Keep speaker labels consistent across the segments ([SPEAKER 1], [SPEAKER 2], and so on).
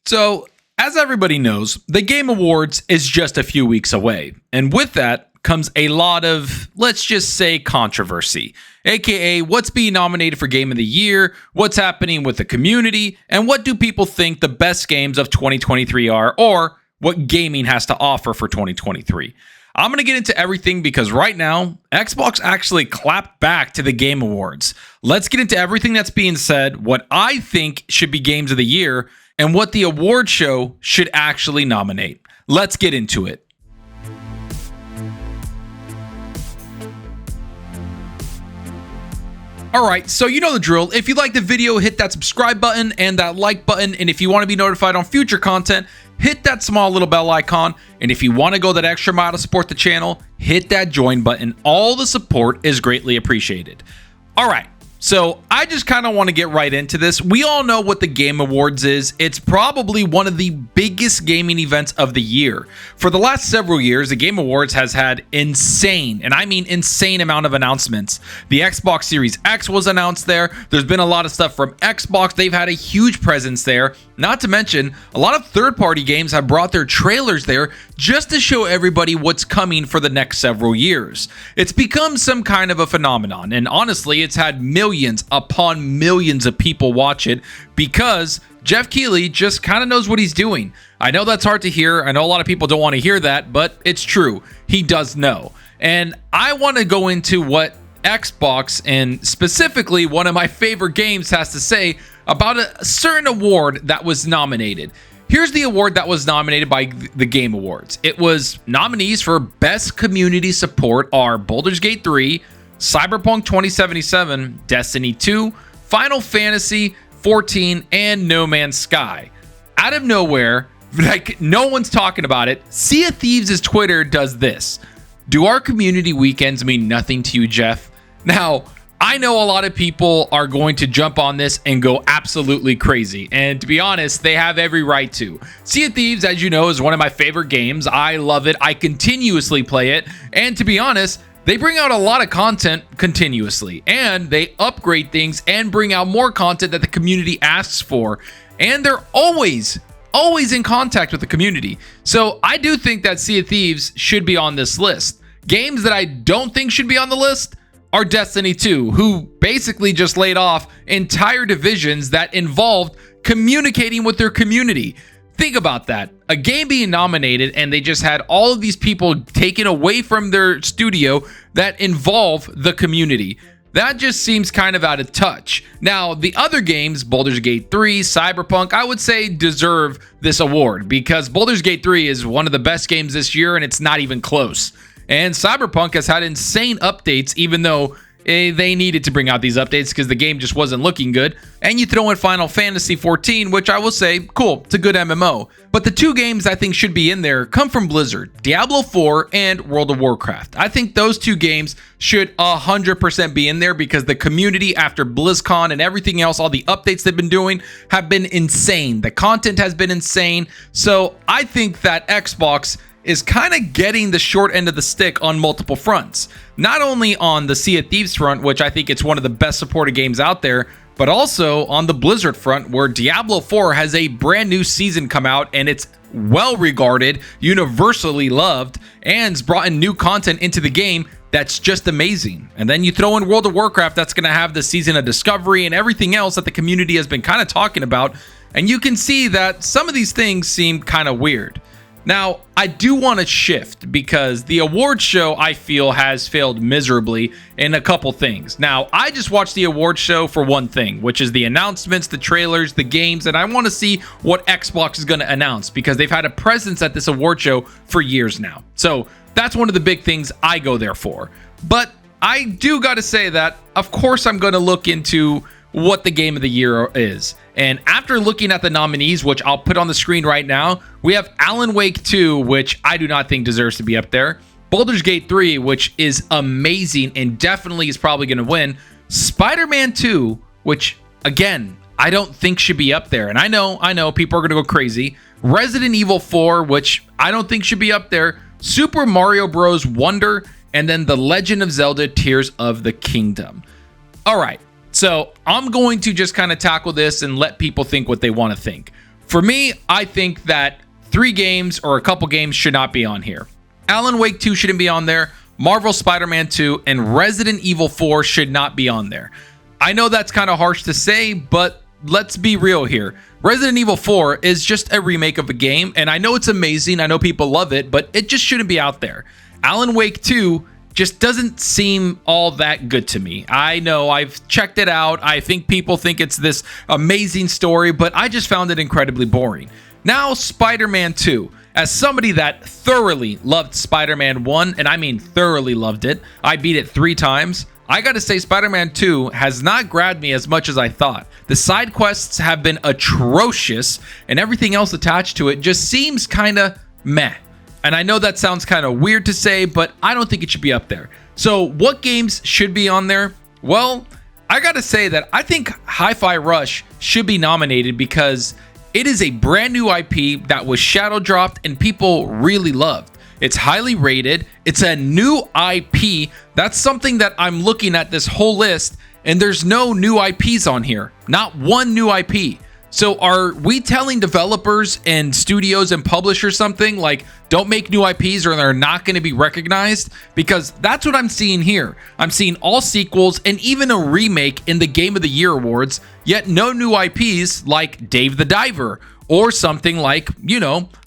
[SPEAKER 1] So, as everybody knows, the Game Awards is just a few weeks away. And with that comes a lot of, let's just say, controversy, aka what's being nominated for Game of the Year, what's happening with the community, and what do people think the best games of 2023 are, or what gaming has to offer for 2023. I'm going to get into everything because right now, Xbox actually clapped back to the Game Awards. Let's get into everything that's being said, what I think should be Games of the Year, and what the award show should actually nominate. Let's get into it. Alright, so you know the drill. If you like the video, hit that subscribe button and that like button. And if you want to be notified on future content, hit that small little bell icon. And if you want to go that extra mile to support the channel, hit that join button. All the support is greatly appreciated. Alright, so I just kind of want to get right into this. We all know what the Game Awards is. It's probably one of the biggest gaming events of the year. For the last several years, the Game Awards has had insane, and I mean insane amount of announcements. The Xbox Series X was announced there. There's been a lot of stuff from Xbox. They've had a huge presence there. Not to mention, a lot of third-party games have brought their trailers there just to show everybody what's coming for the next several years. It's become some kind of a phenomenon, and honestly, it's had millions upon millions of people watch it because Jeff Keighley just kind of knows what he's doing. I know that's hard to hear. I know a lot of people don't want to hear that, but it's true. He does know. And I want to go into what Xbox and specifically one of my favorite games has to say about a certain award that was nominated. Here's the award that was nominated by the Game Awards. It was nominees for Best Community Support are Baldur's Gate 3, Cyberpunk 2077, Destiny 2, Final Fantasy 14, and No Man's Sky. Out of nowhere, like no one's talking about it, Sea of Thieves' Twitter does this. Do our community weekends mean nothing to you, Jeff? Now, I know a lot of people are going to jump on this and go absolutely crazy. And to be honest, they have every right to. Sea of Thieves, as you know, is one of my favorite games. I love it. I continuously play it. And to be honest, they bring out a lot of content continuously. And they upgrade things and bring out more content that the community asks for. And they're always in contact with the community. So I do think that Sea of Thieves should be on this list. Games that I don't think should be on the list are Destiny 2, who basically just laid off entire divisions that involved communicating with their community. Think about that. A game being nominated and they just had all of these people taken away from their studio that involve the community. That just seems kind of out of touch. Now, the other games, Baldur's Gate 3, Cyberpunk, I would say deserve this award because Baldur's Gate 3 is one of the best games this year and it's not even close. And Cyberpunk has had insane updates, even though they needed to bring out these updates because the game just wasn't looking good. And you throw in Final Fantasy 14, which I will say, cool, it's a good MMO. But the two games I think should be in there come from Blizzard, Diablo 4 and World of Warcraft. I think those two games should 100% be in there because the community after BlizzCon and everything else, all the updates they've been doing have been insane. The content has been insane. So I think that Xbox is kind of getting the short end of the stick on multiple fronts. Not only on the Sea of Thieves front, which I think it's one of the best supported games out there, but also on the Blizzard front, where Diablo 4 has a brand new season come out and it's well regarded, universally loved, and it's brought in new content into the game that's just amazing. And then you throw in World of Warcraft that's going to have the Season of Discovery and everything else that the community has been kind of talking about, and you can see that some of these things seem kind of weird. Now, I do want to shift because the award show, I feel, has failed miserably in a couple things. Now, I just watched the award show for one thing, which is the announcements, the trailers, the games, and I want to see what Xbox is going to announce because they've had a presence at this award show for years now. So that's one of the big things I go there for. But I do got to say that, of course, I'm going to look into what the Game of the Year is. And after looking at the nominees, which I'll put on the screen right now, we have Alan Wake 2, which I do not think deserves to be up there. Baldur's Gate 3, which is amazing and definitely is probably going to win. Spider-Man 2, which, again, I don't think should be up there. And I know people are going to go crazy. Resident Evil 4, which I don't think should be up there. Super Mario Bros. Wonder, and then The Legend of Zelda Tears of the Kingdom. All right. So I'm going to just kind of tackle this and let people think what they want to think. For me, I think that 3 games or a couple games should not be on here. Alan Wake 2 shouldn't be on there. Marvel Spider-Man 2 and Resident Evil 4 should not be on there. I know that's kind of harsh to say, but let's be real here. Resident Evil 4 is just a remake of a game, and I know it's amazing. I know people love it, but it just shouldn't be out there. Alan Wake 2 just doesn't seem all that good to me. I know I've checked it out. I think people think it's this amazing story, but I just found it incredibly boring. Now, Spider-Man 2. As somebody that thoroughly loved Spider-Man 1, and I mean thoroughly loved it, I beat it 3 times. I gotta say, Spider-Man 2 has not grabbed me as much as I thought. The side quests have been atrocious, and everything else attached to it just seems kinda meh. And I know that sounds kind of weird to say, but I don't think it should be up there. So what games should be on there? Well, I gotta say that I think Hi-Fi Rush should be nominated because it is a brand new IP that was shadow dropped and people really loved. It's highly rated. It's a new IP. That's something that I'm looking at this whole list, and there's no new IPs on here. Not one new IP. So are we telling developers and studios and publishers something like, don't make new IPs or they're not going to be recognized? Because that's what I'm seeing here. I'm seeing all sequels and even a remake in the Game of the Year awards, yet no new IPs like Dave the Diver or something like,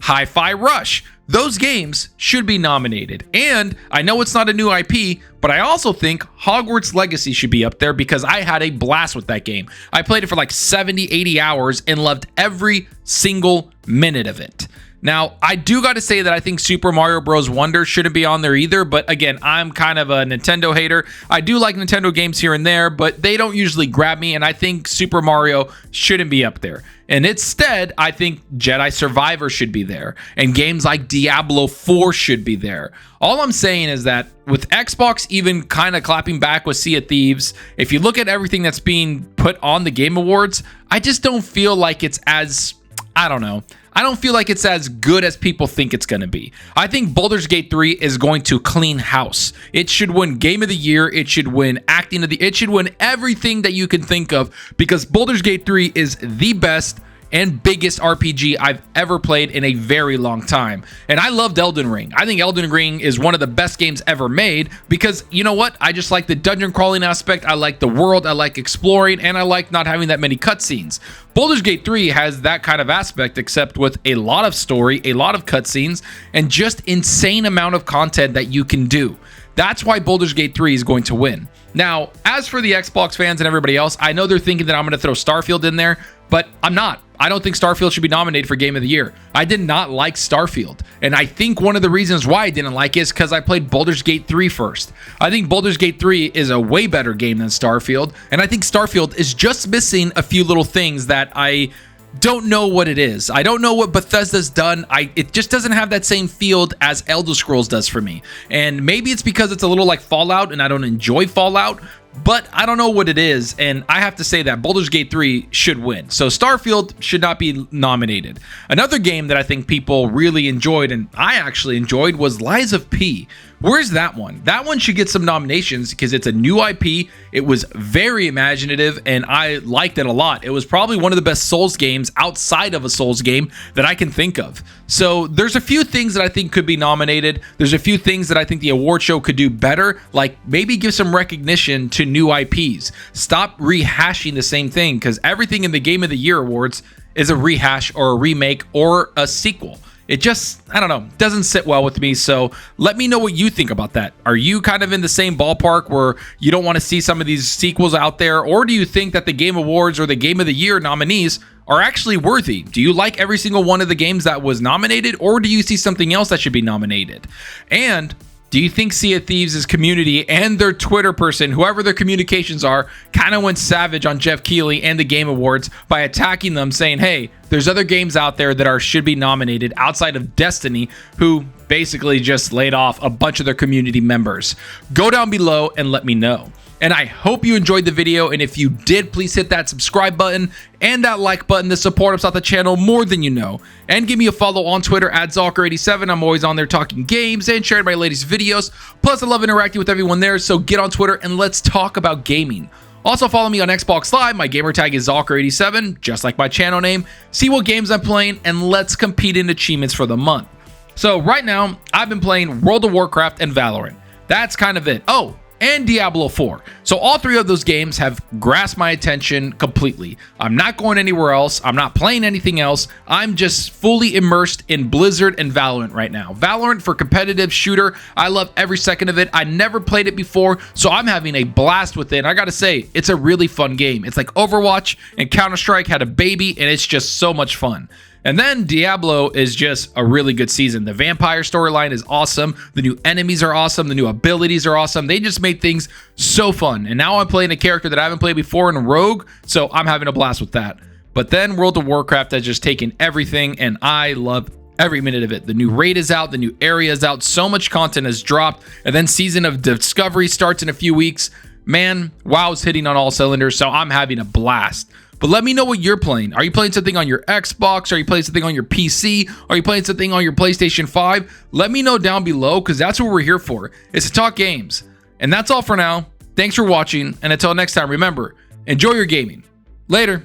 [SPEAKER 1] Hi-Fi Rush. Those games should be nominated. And I know it's not a new IP, but I also think Hogwarts Legacy should be up there because I had a blast with that game. I played it for like 70, 80 hours and loved every single minute of it. Now, I do got to say that I think Super Mario Bros. Wonder shouldn't be on there either, but again, I'm kind of a Nintendo hater. I do like Nintendo games here and there, but they don't usually grab me, and I think Super Mario shouldn't be up there. And instead, I think Jedi Survivor should be there, and games like Diablo 4 should be there. All I'm saying is that with Xbox even kind of clapping back with Sea of Thieves, if you look at everything that's being put on the Game Awards, I just don't feel like it's as, I don't feel like it's as good as people think it's going to be. I think Baldur's Gate 3 is going to clean house. It should win Game of the Year. It should win Acting of the... It should win everything that you can think of because Baldur's Gate 3 is the best and biggest RPG I've ever played in a very long time. And I loved Elden Ring. I think Elden Ring is one of the best games ever made because, you know what? I just like the dungeon crawling aspect. I like the world. I like exploring. And I like not having that many cutscenes. Baldur's Gate 3 has that kind of aspect, except with a lot of story, a lot of cutscenes, and just insane amount of content that you can do. That's why Baldur's Gate 3 is going to win. Now, as for the Xbox fans and everybody else, I know they're thinking that I'm going to throw Starfield in there, but I'm not. I don't think Starfield should be nominated for Game of the Year. I did not like Starfield. And I think one of the reasons why I didn't like it is because I played Baldur's Gate 3 first. I think Baldur's Gate 3 is a way better game than Starfield. And I think Starfield is just missing a few little things that I don't know what it is. I don't know what Bethesda's done. It just doesn't have that same feel as Elder Scrolls does for me. And maybe it's because it's a little like Fallout and I don't enjoy Fallout, but I don't know what it is, and I have to say that Baldur's Gate 3 should win. So Starfield should not be nominated. Another game that I think people really enjoyed, and I actually enjoyed, was Lies of P. Where's that one? That one should get some nominations because it's a new IP. It was very imaginative, and I liked it a lot. It was probably one of the best Souls games outside of a Souls game that I can think of. So there's a few things that I think could be nominated. There's a few things that I think the award show could do better, like maybe give some recognition to new IPs. Stop rehashing the same thing because everything in the Game of the Year awards is a rehash or a remake or a sequel. It just, I don't know, doesn't sit well with me. So let me know what you think about that. Are you kind of in the same ballpark where you don't want to see some of these sequels out there? Or do you think that the Game Awards or the Game of the Year nominees are actually worthy? Do you like every single one of the games that was nominated? Or do you see something else that should be nominated? And do you think Sea of Thieves' community and their Twitter person, whoever their communications are, kind of went savage on Jeff Keighley and the Game Awards by attacking them, saying, hey, there's other games out there that should be nominated outside of Destiny, who basically just laid off a bunch of their community members? Go down below and let me know. And I hope you enjoyed the video, and if you did, please hit that subscribe button and that like button to support us out the channel more than you know. And give me a follow on Twitter at Zalker87. I'm always on there talking games and sharing my latest videos. Plus, I love interacting with everyone there, so get on Twitter and let's talk about gaming. Also follow me on Xbox Live. My gamertag is Zalker87, just like my channel name. See what games I'm playing, and let's compete in achievements for the month. So right now, I've been playing World of Warcraft and Valorant. That's kind of it. Oh, and Diablo 4. So all three of those games have grasped my attention completely. I'm not going anywhere else. I'm not playing anything else. I'm just fully immersed in Blizzard and Valorant right now. Valorant for competitive shooter. I love every second of it. I never played it before, so I'm having a blast with it. And I gotta say, it's a really fun game. It's like Overwatch and Counter-Strike had a baby, and it's just so much fun. And then Diablo is just a really good season. The vampire storyline is awesome. The new enemies are awesome. The new abilities are awesome. They just made things so fun. And now I'm playing a character that I haven't played before in Rogue, so I'm having a blast with that. But then World of Warcraft has just taken everything, and I love every minute of it. The new raid is out. The new area is out. So much content has dropped. And then Season of Discovery starts in a few weeks. Man, WoW's hitting on all cylinders, so I'm having a blast. But let me know what you're playing. Are you playing something on your Xbox? Are you playing something on your PC? Are you playing something on your PlayStation 5? Let me know down below, because that's what we're here for. It's to talk games. And that's all for now. Thanks for watching, and until next time, remember, enjoy your gaming. Later.